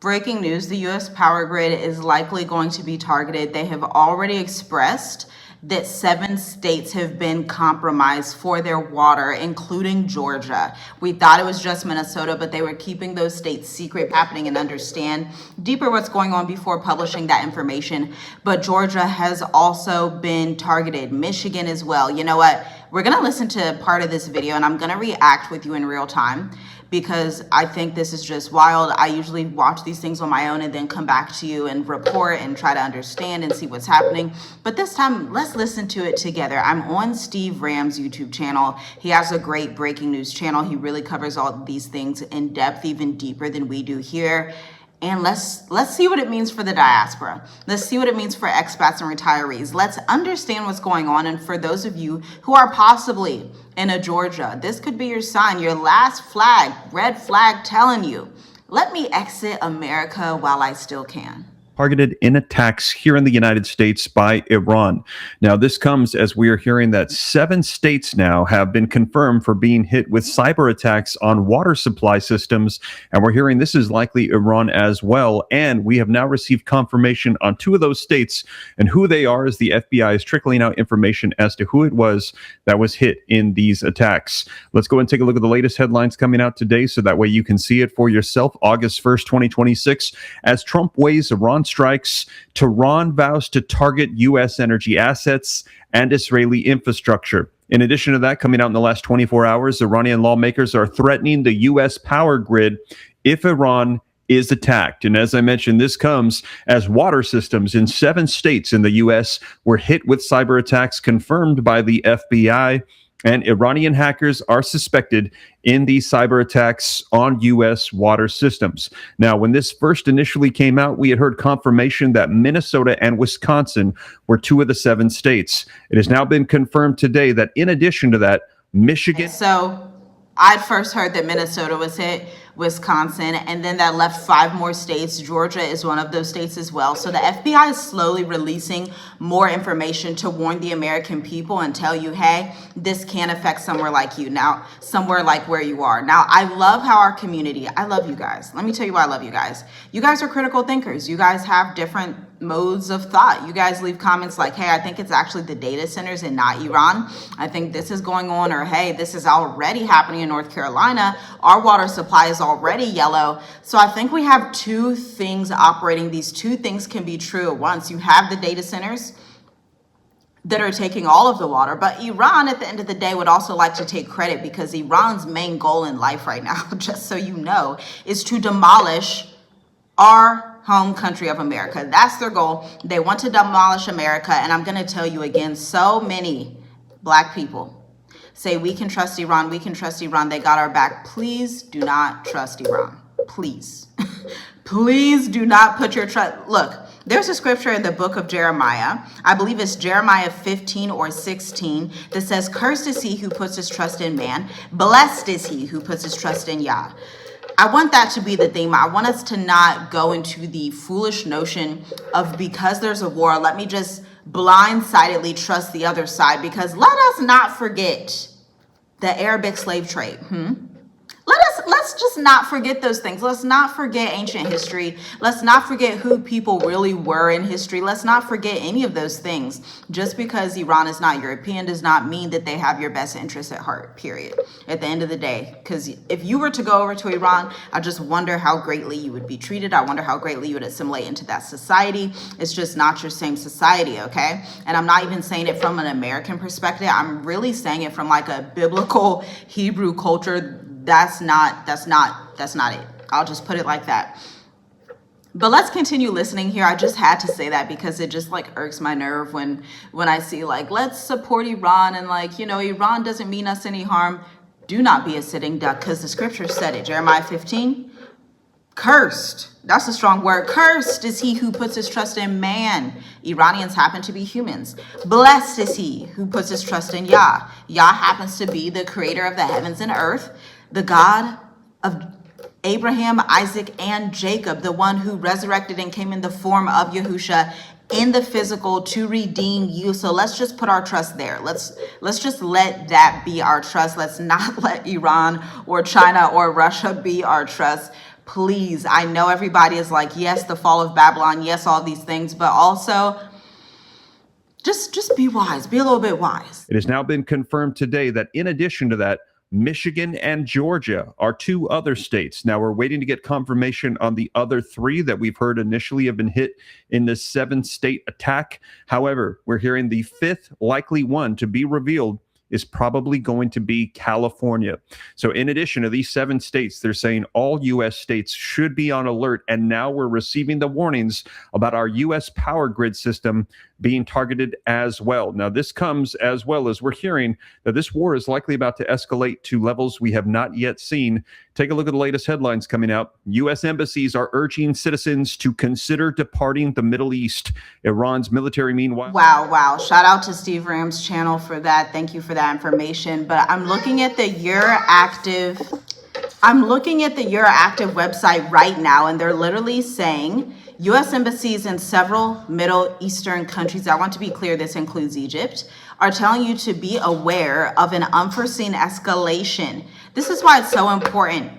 Breaking news, the U.S. power grid is likely going to be targeted. They have already expressed that 7 states have been compromised for their water, including Georgia. We thought it was just Minnesota, but they were keeping those states secret, happening, and understand deeper what's going on before publishing that information. But Georgia has also been targeted, Michigan as well. You know what? We're gonna listen to part of this video and I'm gonna react with you in real time, because I think this is just wild. I usually watch these things on my own and then come back to you and report and try to understand and see what's happening. But this time, let's listen to it together. I'm on Steve Ram's YouTube channel. He has a great breaking news channel. He really covers all these things in depth, even deeper than we do here. And let's see what it means for the diaspora. Let's see what it means for expats and retirees. Let's understand what's going on. And for those of you who are possibly in a Georgia, this could be your sign, your last flag, red flag telling you, let me exit America while I still can. Targeted in attacks here in the United States by Iran. Now, this comes as we are hearing that 7 states now have been confirmed for being hit with cyber attacks on water supply systems. And we're hearing this is likely Iran as well. And we have now received confirmation on 2 of those states, and who they are as the FBI is trickling out information as to who it was that was hit in these attacks. Let's go and take a look at the latest headlines coming out today so that way you can see it for yourself. August 1st, 2026, as Trump weighs Iran strikes, Tehran vows to target U.S. energy assets and Israeli infrastructure. In addition to that, coming out in the last 24 hours, Iranian lawmakers are threatening the U.S. power grid if Iran is attacked. And as I mentioned, this comes as water systems in 7 states in the U.S. were hit with cyber attacks confirmed by the FBI. And Iranian hackers are suspected in these cyber attacks on U.S. water systems. Now, when this first initially came out, we had heard confirmation that Minnesota and Wisconsin were 2 of the 7 states. It has now been confirmed today that in addition to that, Michigan. So I'd first heard that Minnesota was hit, Wisconsin, and then that left 5 more states. Georgia is one of those states as well. So the FBI is slowly releasing more information to warn the American people and tell you, hey, this can affect somewhere like you now, somewhere like where you are. Now, I love how our community, I love you guys. Let me tell you why I love you guys. You guys are critical thinkers. You guys have different modes of thought. You guys leave comments like, hey, I think it's actually the data centers and not Iran. I think this is going on, or hey, this is already happening in North Carolina. Our water supply is already yellow. So I think we have 2 things operating. These 2 things can be true at once. You have the data centers that are taking all of the water, but Iran at the end of the day would also like to take credit, because Iran's main goal in life right now, just so you know, is to demolish our home country of America. That's their goal. They want to demolish America. And I'm going to tell you again, so many Black people say we can trust Iran. We can trust Iran. They got our back. Please do not trust Iran. Please. Please do not put your trust. Look, there's a scripture in the book of Jeremiah. I believe it's Jeremiah 15 or 16 that says, cursed is he who puts his trust in man. Blessed is he who puts his trust in Yah. I want that to be the theme. I want us to not go into the foolish notion of, because there's a war, let me just blindsidedly trust the other side. Because let us not forget the Arabic slave trade. Let's just not forget those things. Let's not forget ancient history. Let's not forget who people really were in history. Let's not forget any of those things. Just because Iran is not European does not mean that they have your best interests at heart, period. At the end of the day, because if you were to go over to Iran, I just wonder how greatly you would be treated. I wonder how greatly you would assimilate into that society. It's just not your same society, okay? And I'm not even saying it from an American perspective. I'm really saying it from like a biblical Hebrew culture. That's not it. I'll just put it like that. But let's continue listening here. I just had to say that because it just like irks my nerve when I see like, let's support Iran and like, you know, Iran doesn't mean us any harm. Do not be a sitting duck, because the scripture said it. Jeremiah 15, cursed. That's a strong word. Cursed is he who puts his trust in man. Iranians happen to be humans. Blessed is he who puts his trust in Yah. Yah happens to be the creator of the heavens and earth, the God of Abraham, Isaac, and Jacob, the one who resurrected and came in the form of Yahusha in the physical to redeem you. So let's just put our trust there. Let's just let that be our trust. Let's not let Iran or China or Russia be our trust. please, I know everybody is like, yes, the fall of Babylon, yes, all these things, but also just be wise, be a little bit wise. It has now been confirmed today that in addition to that, Michigan and Georgia are two other states. Now we're waiting to get confirmation on the other three that we've heard initially have been hit in this 7-state attack. However, we're hearing the fifth likely one to be revealed is probably going to be California. So in addition to these 7 states, they're saying all U.S. states should be on alert. And now we're receiving the warnings about our U.S. power grid system being targeted as well. Now, this comes as well as we're hearing that this war is likely about to escalate to levels we have not yet seen. Take a look at the latest headlines coming out. U.S. embassies are urging citizens to consider departing the Middle East. Iran's military, meanwhile. Wow. Shout out to Steve Ram's channel for that. Thank you for that information. But I'm looking at the Euroactive website right now, and they're literally saying U.S. embassies in several Middle Eastern countries, I want to be clear, this includes Egypt, are telling you to be aware of an unforeseen escalation. This is why it's so important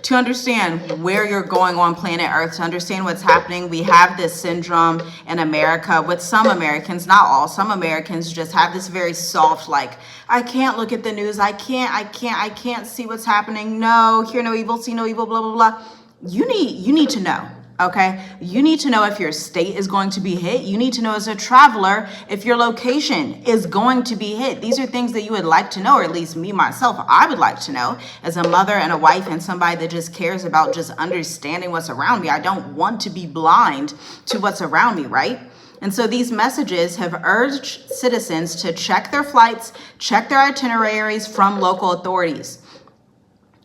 to understand where you're going on planet Earth, to understand what's happening. We have this syndrome in America with some Americans, not all. Some Americans just have this very soft, like, I can't look at the news. I can't see what's happening. No, hear no evil, see no evil, blah, blah, blah. You need to know. Okay, you need to know if your state is going to be hit. You need to know as a traveler if your location is going to be hit. These are things that you would like to know, or at least me, myself, I would like to know as a mother and a wife and somebody that just cares about just understanding what's around me. I don't want to be blind to what's around me, right? And so these messages have urged citizens to check their flights, check their itineraries from local authorities.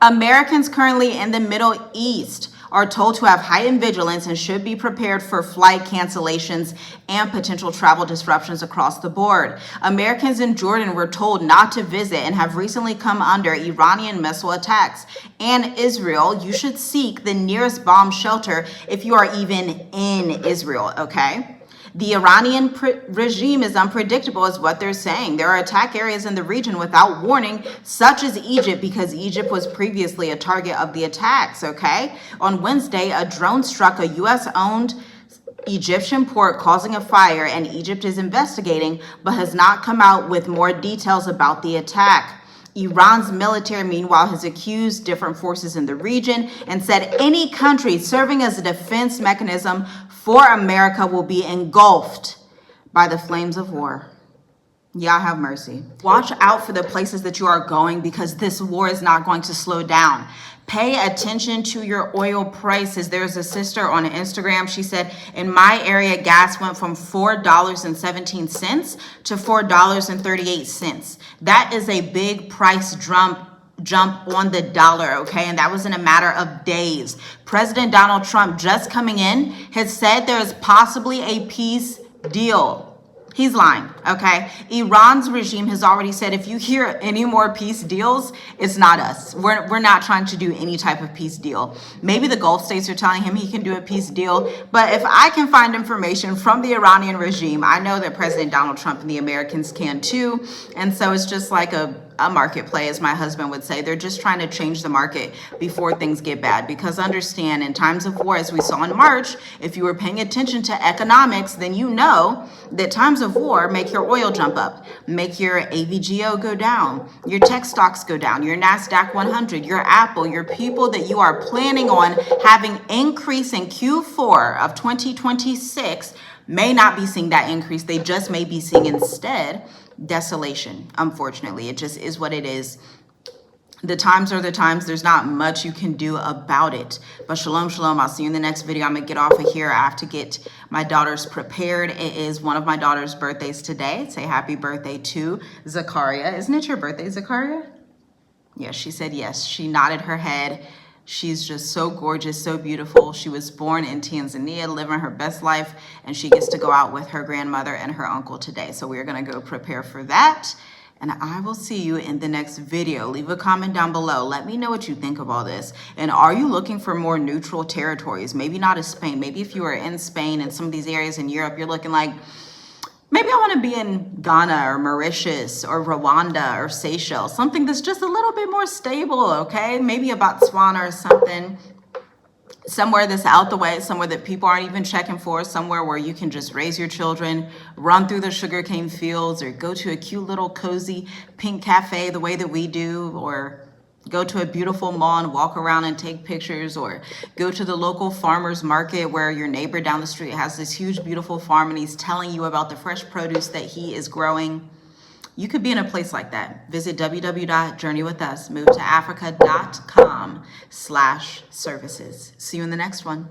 Americans currently in the Middle East are told to have heightened vigilance and should be prepared for flight cancellations and potential travel disruptions across the board. Americans in Jordan were told not to visit and have recently come under Iranian missile attacks. And Israel, you should seek the nearest bomb shelter if you are even in Israel, okay? The Iranian regime is unpredictable, is what they're saying. There are attack areas in the region without warning, such as Egypt, because Egypt was previously a target of the attacks, okay? On Wednesday, a drone struck a U.S.-owned Egyptian port, causing a fire, and Egypt is investigating, but has not come out with more details about the attack. Iran's military, meanwhile, has accused different forces in the region and said any country serving as a defense mechanism for America will be engulfed by the flames of war. Y'all have mercy. Watch out for the places that you are going, because this war is not going to slow down. Pay attention to your oil prices. There's a sister on Instagram. She said, in my area, gas went from $4.17 to $4.38. That is a big price jump on the dollar, okay? And that was in a matter of days. President Donald Trump, just coming in, has said there is possibly a peace deal. He's lying, okay? Iran's regime has already said, if you hear any more peace deals, it's not us. We're not trying to do any type of peace deal. Maybe the Gulf states are telling him he can do a peace deal, but if I can find information from the Iranian regime, I know that President Donald Trump and the Americans can too. And so it's just like a market play, as my husband would say. They're just trying to change the market before things get bad. Because understand, in times of war, as we saw in March, if you were paying attention to economics, then you know that times of war make your oil jump up, make your AVGO go down, your tech stocks go down, your NASDAQ 100, your Apple, your people that you are planning on having increase in Q4 of 2026 may not be seeing that increase. They just may be seeing instead desolation. Unfortunately, it just is what it is. The times are the times. There's not much you can do about it. But shalom, shalom. I'll see you in the next video. I'm going to get off of here. I have to get my daughters prepared. It is one of my daughter's birthdays today. Say happy birthday to Zakaria. Isn't it your birthday, Zakaria? Yes, she said yes. She nodded her head. She's just so gorgeous, so beautiful. She was born in Tanzania, living her best life, and she gets to go out with her grandmother and her uncle today. So we're going to go prepare for that, and I will see you in the next video. Leave a comment down below. Let me know what you think of all this. And are you looking for more neutral territories? Maybe not as Spain. Maybe if you are in Spain and some of these areas in Europe, you're looking like, maybe I want to be in Ghana or Mauritius or Rwanda or Seychelles, something that's just a little bit more stable, okay? Maybe a Botswana or something. somewhere that's out the way, somewhere that people aren't even checking for, somewhere where you can just raise your children, run through the sugarcane fields, or go to a cute little cozy pink cafe the way that we do, or go to a beautiful mall and walk around and take pictures, or go to the local farmer's market where your neighbor down the street has this huge, beautiful farm and he's telling you about the fresh produce that he is growing. You could be in a place like that. Visit www.journeywithus, move to africa.com/services. See you in the next one.